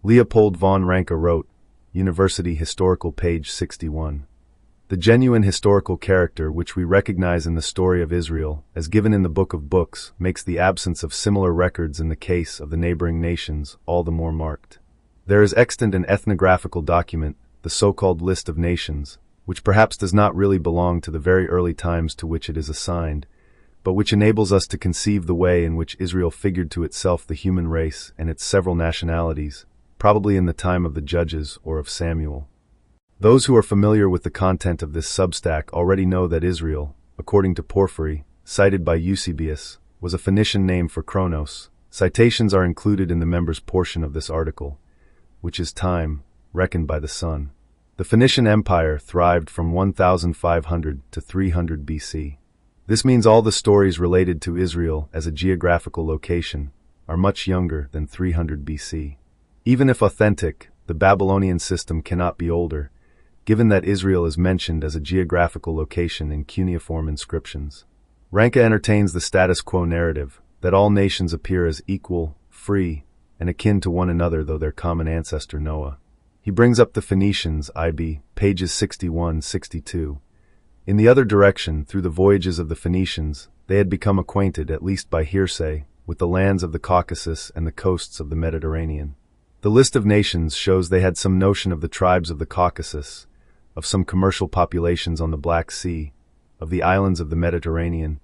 Leopold von Ranke wrote, University Historical, page 61. The genuine historical character which we recognize in the story of Israel, as given in the Book of Books, makes the absence of similar records in the case of the neighboring nations all the more marked. There is extant an ethnographical document, the so-called List of Nations, which perhaps does not really belong to the very early times to which it is assigned, but which enables us to conceive the way in which Israel figured to itself the human race and its several nationalities, probably in the time of the Judges or of Samuel. Those who are familiar with the content of this Substack already know that Israel, according to Porphyry, cited by Eusebius, was a Phoenician name for Chronos. Citations are included in the members' portion of this article, which is time, reckoned by the sun. The Phoenician Empire thrived from 1500 to 300 BC. This means all the stories related to Israel as a geographical location are much younger than 300 BC. Even if authentic, the Babylonian system cannot be older, given that Israel is mentioned as a geographical location in cuneiform inscriptions. Ranke entertains the status quo narrative that all nations appear as equal, free, and akin to one another though their common ancestor Noah. He brings up the Phoenicians, IB, pages 61-62. In the other direction, through the voyages of the Phoenicians, they had become acquainted, at least by hearsay, with the lands of the Caucasus and the coasts of the Mediterranean. The List of Nations shows they had some notion of the tribes of the Caucasus, of some commercial populations on the Black Sea, of the islands of the Mediterranean,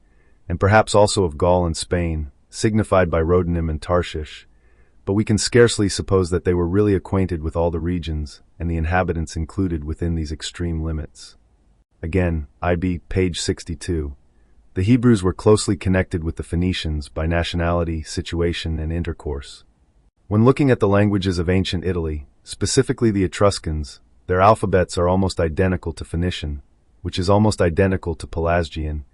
and perhaps also of Gaul and Spain, signified by Rhodanum and Tarshish, but we can scarcely suppose that they were really acquainted with all the regions and the inhabitants included within these extreme limits. Again, IB, page 62. The Hebrews were closely connected with the Phoenicians by nationality, situation, and intercourse. When looking at the languages of ancient Italy, specifically the Etruscans, their alphabets are almost identical to Phoenician, which is almost identical to Pelasgian,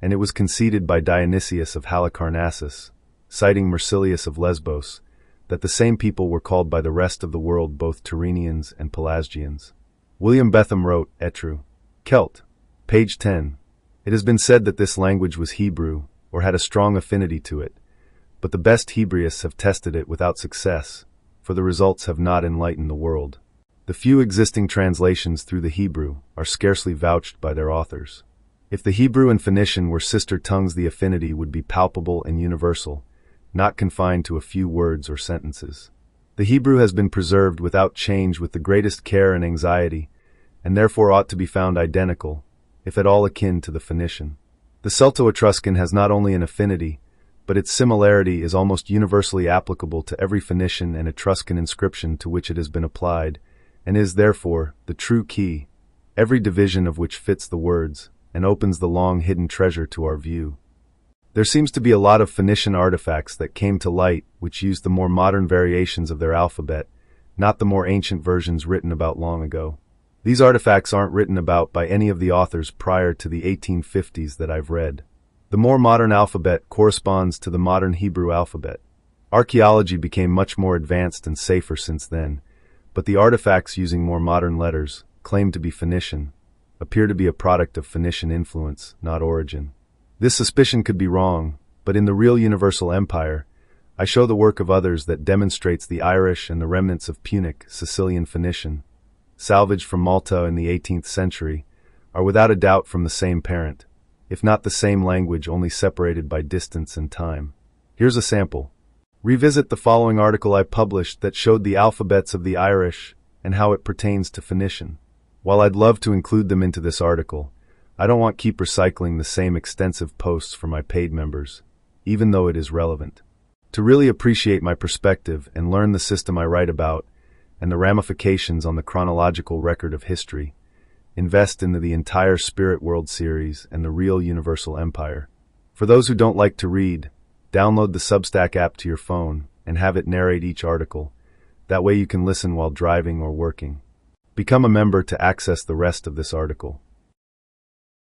and it was conceded by Dionysius of Halicarnassus, citing Marsilius of Lesbos, that the same people were called by the rest of the world both Tyrrhenians and Pelasgians. William Betham wrote, Etru, Celt, page 10. It has been said that this language was Hebrew, or had a strong affinity to it, but the best Hebraists have tested it without success, for the results have not enlightened the world. The few existing translations through the Hebrew are scarcely vouched by their authors. If the Hebrew and Phoenician were sister tongues, the affinity would be palpable and universal, not confined to a few words or sentences. The Hebrew has been preserved without change with the greatest care and anxiety, and therefore ought to be found identical, if at all akin to the Phoenician. The Celto-Etruscan has not only an affinity, but its similarity is almost universally applicable to every Phoenician and Etruscan inscription to which it has been applied, and is, therefore, the true key, every division of which fits the words, and opens the long-hidden treasure to our view. There seems to be a lot of Phoenician artifacts that came to light which used the more modern variations of their alphabet, not the more ancient versions written about long ago. These artifacts aren't written about by any of the authors prior to the 1850s that I've read. The more modern alphabet corresponds to the modern Hebrew alphabet. Archaeology became much more advanced and safer since then, but the artifacts using more modern letters, claimed to be Phoenician, appear to be a product of Phoenician influence, not origin. This suspicion could be wrong, but in the real universal empire, I show the work of others that demonstrates the Irish and the remnants of Punic, Sicilian Phoenician, salvaged from Malta in the 18th century, are without a doubt from the same parent, if not the same language, only separated by distance and time. Here's a sample. Revisit the following article I published that showed the alphabets of the Irish and how it pertains to Phoenician. While I'd love to include them into this article, I don't want to keep recycling the same extensive posts for my paid members, even though it is relevant. To really appreciate my perspective and learn the system I write about and the ramifications on the chronological record of history, invest in the entire Spirit World series and the real Universal Empire. For those who don't like to read, download the Substack app to your phone and have it narrate each article. That way you can listen while driving or working. Become a member to access the rest of this article.